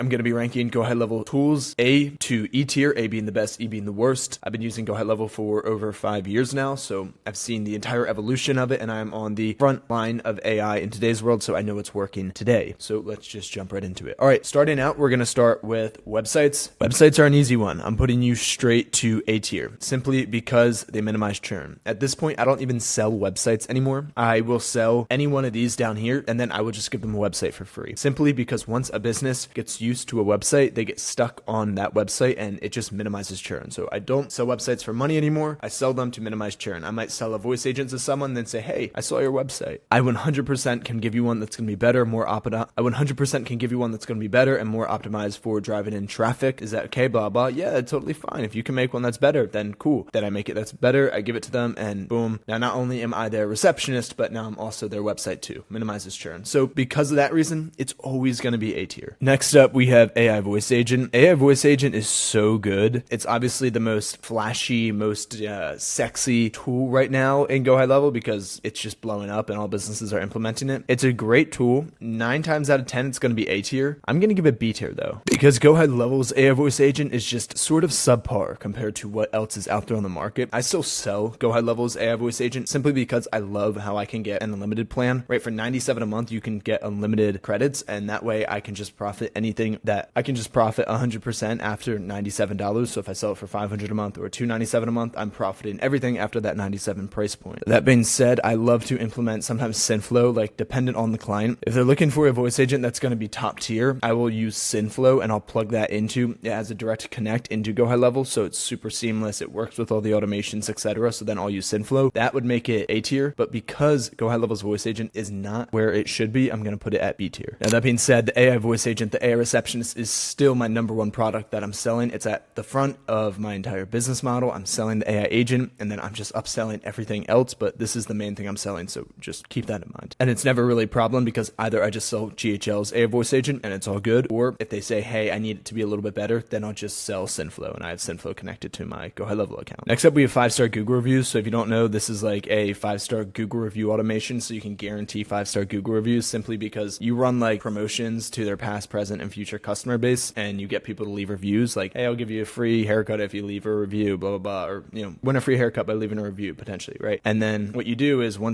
I'm going to be ranking GoHighLevel tools A to E tier, A being the best, E being the worst. I've been using GoHighLevel for over 5 years now, so I've seen the entire evolution of it, and I'm on the front line of AI in today's world, so I know it's working today. So let's just jump right into it. All right, starting out, we're going to start with websites. Websites are an easy one. I'm putting you straight to A tier, simply because they minimize churn. At this point, I don't even sell websites anymore. I will sell any one of these down here, and then I will just give them a website for free. Simply because once a business gets used to a website, they get stuck on that website, and it just minimizes churn. So I don't sell websites for money anymore. I sell them to minimize churn. I might sell a voice agent to someone, then say, hey, I saw your website. I 100% can give you one that's going to be better, more I 100% can give you one that's going to be better and more optimized for driving in traffic. Is that okay? Blah, blah. Yeah, that's totally fine. If you can make one that's better, then cool. Then I make it that's better. I give it to them, and boom. Now, not only am I their receptionist, but now I'm also their website too. Minimizes churn. So because of that reason, it's always going to be A tier. Next up, we have AI Voice Agent. AI Voice Agent is so good. It's obviously the most flashy, most sexy tool right now in GoHighLevel because it's just blowing up and all businesses are implementing it. It's a great tool. 9 times out of 10, it's going to be A tier. I'm going to give it B tier though, because GoHighLevel's AI Voice Agent is just sort of subpar compared to what else is out there on the market. I still sell GoHighLevel's AI Voice Agent simply because I love how I can get an unlimited plan. Right, for $97 a month, you can get unlimited credits, and that way I can just profit anything that I can just profit 100% after $97. So if I sell it for $500 a month or $297 a month, I'm profiting everything after that $97 price point. That being said, I love to implement sometimes SynFlow, like dependent on the client. If they're looking for a voice agent that's going to be top tier, I will use SynFlow and I'll plug that into it as a direct connect into GoHighLevel, so it's super seamless. It works with all the automations, etc. So then I'll use SynFlow. That would make it A tier, but because GoHighLevel's voice agent is not where it should be, I'm going to put it at B tier. Now that being said, the AI voice agent, the AI receptionist is still my number one product that I'm selling. It's at the front of my entire business model. I'm selling the AI agent and then I'm just upselling everything else, but this is the main thing I'm selling, so just keep that in mind. And it's never really a problem because either I just sell GHL's AI voice agent and it's all good, or if they say, hey, I need it to be a little bit better, then I'll just sell SynFlow, and I have SynFlow connected to my GoHighLevel account. Next up, we have 5-star Google reviews. So if you don't know, this is like a 5-star Google review automation, so you can guarantee 5-star Google reviews simply because you run like promotions to their past, present, and future customer base, and you get people to leave reviews like, hey, I'll give you a free haircut if you leave a review, blah, blah, blah, or, win a free haircut by leaving a review potentially, right? And then what you do is when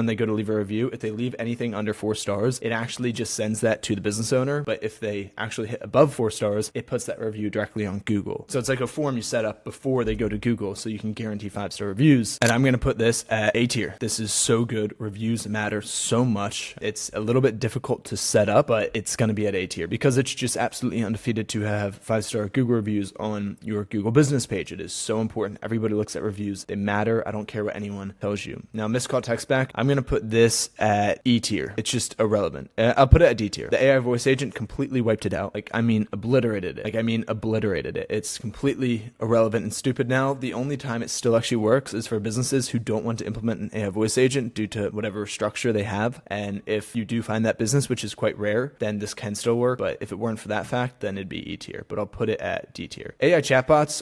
they go to leave a review, if they leave anything under 4 stars, it actually just sends that to the business owner. But if they actually hit above 4 stars, it puts that review directly on Google. So it's like a form you set up before they go to Google, so you can guarantee 5-star reviews. And I'm going to put this at A tier. This is so good. Reviews matter so much. It's a little bit difficult to set up, but it's going to be at A tier because it's just absolutely undefeated to have 5-star Google reviews on your Google business page. It is so important. Everybody looks at reviews. They matter. I don't care what anyone tells you. Now, missed call text back, I'm going to put this at E tier. It's just irrelevant. I'll put it at D tier. The AI voice agent completely wiped it out. Obliterated it. It's completely irrelevant and stupid now. The only time it still actually works is for businesses who don't want to implement an AI voice agent due to whatever structure they have. And if you do find that business, which is quite rare, then this can still work. But if it weren't for that fact, then it'd be E tier. But I'll put it at D tier. AI chatbots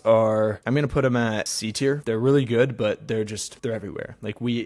I'm going to put them at C tier. They're really good, but they're everywhere.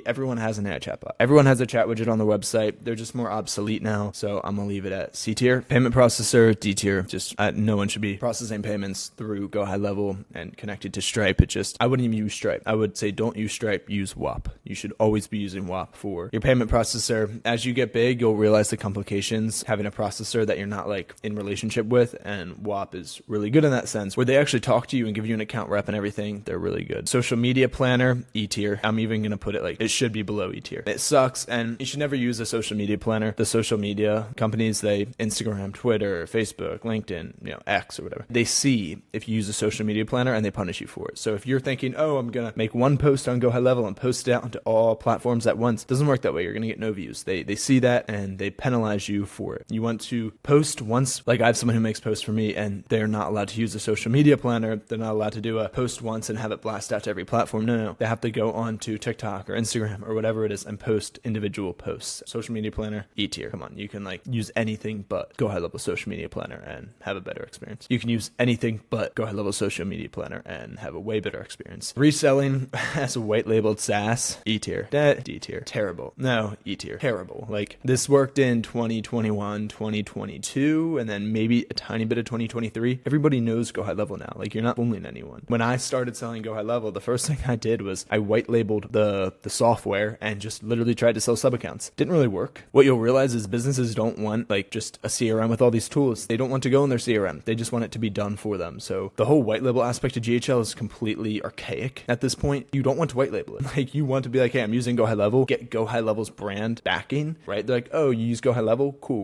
Everyone has an AI chatbot. Everyone has a chat widget on their website. They're just more obsolete now. So I'm going to leave it at C tier. Payment processor, D tier. No one should be processing payments through GoHighLevel and connected to Stripe. I wouldn't even use Stripe. I would say don't use Stripe, use WAP. You should always be using WAP for your payment processor. As you get big, you'll realize the complications having a processor that you're not in relationship with, and WAP is really good in that sense, where they actually talk to you and give you an account rep and everything. They're really good. Social media planner, E tier. I'm even going to put it it should be below E tier. It sucks, and you should never use a social media planner. The social media companies, Instagram, Twitter, Facebook, LinkedIn, X or whatever, they see if you use a social media planner and they punish you for it. So if you're thinking, oh, I'm going to make one post on GoHighLevel and post it out onto all platforms at once, it doesn't work that way. You're going to get no views. They see that and they penalize you for it. You want to post once. I have someone who makes posts for me and they're not allowed to use a social media planner. They're not allowed to do a post once and have it blast out to every platform. No. They have to go on to TikTok or Instagram or whatever it is and post individual posts. Social media planner, E tier. Come on, you can use anything but GoHighLevel social media planner and have a better experience. You can use anything but GoHighLevel social media planner and have a way better experience. Reselling as a white labeled SaaS, E tier. D tier. Terrible. No, E tier. Terrible. This worked in 2021, 2022, and then maybe a tiny bit of 2023, everybody knows GoHighLevel now. Like, you're not fooling anyone. When I started selling GoHighLevel, the first thing I did was I white labeled the software and just literally tried to sell sub accounts. Didn't really work. What you'll realize is businesses don't want like just a CRM with all these tools. They don't want to go in their CRM. They just want it to be done for them. So the whole white label aspect of GHL is completely archaic at this point. You don't want to white label it. Like, you want to be like, hey, I'm using GoHighLevel, get GoHighLevel's brand backing, right? They're like, oh, you use GoHighLevel? Cool.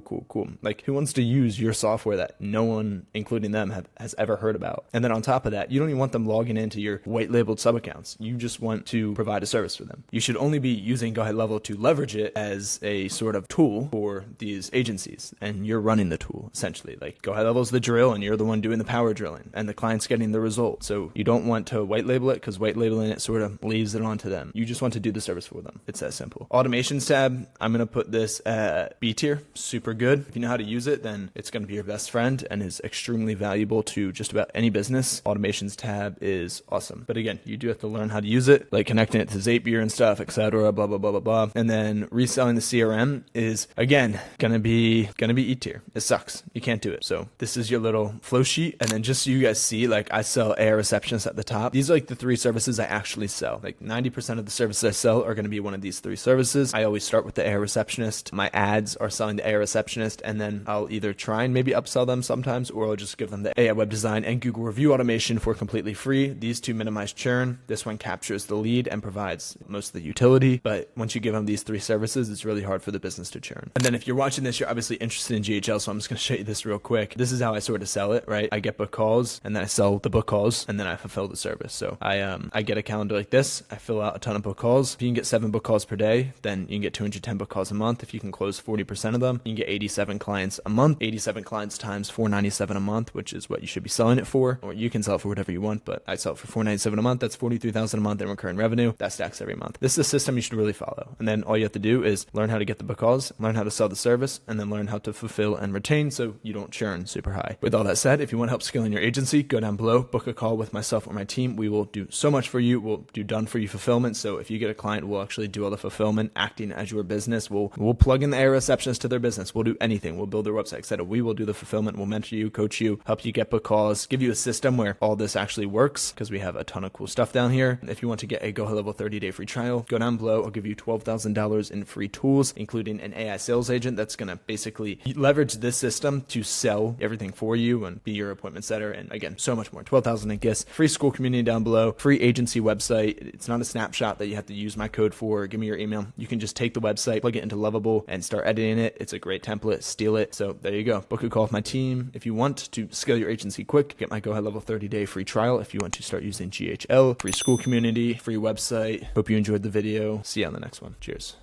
Like, who wants to use your software that no one, including them, has ever heard about? And then on top of that, you don't even want them logging into your white labeled sub accounts. You just want to provide a service for them. You should only be using GoHighLevel to leverage it as a sort of tool for these agencies, and you're running the tool essentially. Like, GoHighLevel's the drill and you're the one doing the power drilling, and the client's getting the result. So you don't want to white label it, because white labeling it sort of leaves it onto them. You just want to do the service for them. It's that simple. Automations tab, I'm going to put this at B tier. Super good. If you know how to use it, then it's going to be your best friend and is extremely valuable to just about any business. Automations tab is awesome. But again, you do have to learn how to use it, like connecting it to Zapier and stuff, etc. Blah, blah, blah, blah, blah. And then reselling the CRM is, again, gonna be E tier. It sucks. You can't do it. So this is your little flow sheet. And then just so you guys see, like, I sell AI Receptionist at the top. These are like the 3 services I actually sell. Like 90% of the services I sell are going to be one of these 3 services. I always start with the AI Receptionist. My ads are selling the AI Receptionist, and then I'll either try and maybe upsell them sometimes, or I'll just give them the AI Web Design and Google Review Automation for completely free. These 2 minimize churn. This one captures the lead and provides most of the utility. But once you give them these 3 services, it's really hard for the business to churn. And then if you're watching this, you're obviously interested in GHL, so I'm just going to show you this real quick. This is how I sort of sell it, right? I get book calls, and then I sell the book calls, and then I fulfill the service. So I get a calendar like this. I fill out a ton of book calls. If you can get 7 book calls per day, then you can get 210 book calls a month. If you can close 40% of them, you can get 87 clients a month. 87 clients times $497 a month, which is what you should be selling it for. Or you can sell it for whatever you want, but I sell it for $497 a month. That's $43,000 a month in recurring revenue. That stacks every month. This is a system you should really follow. And then all you have to do is learn how to get the book calls, learn how to sell the service, and then learn how to fulfill and retain so you don't churn super high. With all that said, if you want help scaling your agency, go down below, book a call with myself or my team. We will do so much for you. We'll do done for you fulfillment. So if you get a client, we'll actually do all the fulfillment, acting as your business. We'll plug in the AI Receptionist to their business. We'll do anything. We'll build their website, etc. We will do the fulfillment. We'll mentor you, coach you, help you get book calls, give you a system where all this actually works, because we have a ton of cool stuff down here. If you want to get a GoHighLevel 30-day free trial, go down below. I'll give you $12,000 in free tools, including an AI sales agent that's going to basically leverage this system to sell everything for you and be your appointment setter. And again, so much more. 12,000 in gifts, free Skool community down below, free agency website. It's not a snapshot that you have to use my code for. Give me your email. You can just take the website, plug it into Lovable, and start editing it. It's a great template. Steal it. So there you go. Book a call with my team. If you want to scale your agency quick, get my GoHighLevel 30-day free trial. If you want to start using GHL, free Skool community, free website. Hope you enjoyed the video. See you on the next one. Cheers.